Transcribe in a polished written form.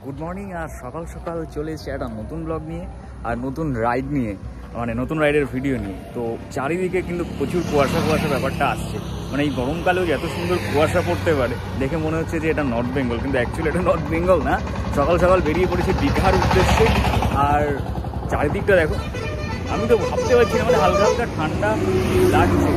Good morning. আর সকাল সকাল চলে এসেছে একটা নতুন ব্লগ নিয়ে আর নতুন রাইড নিয়ে, মানে নতুন রাইডের ভিডিও নিয়ে। তো চারিদিকে কিন্তু প্রচুর কুয়াশা ব্যাপারটা আসছে। মানে এই গরমকালেও এত সুন্দর কুয়াশা পড়তে পারে দেখে মনে হচ্ছে যে এটা নর্থ বেঙ্গল, কিন্তু অ্যাকচুয়ালি এটা নর্থ বেঙ্গল না। সকাল সকাল বেরিয়ে পড়েছি দীঘার উদ্দেশ্যে। আর চারিদিকটা দেখো, আমি তো ভাবতে পারছি না, মানে হালকা হালকা ঠান্ডা লাগছে।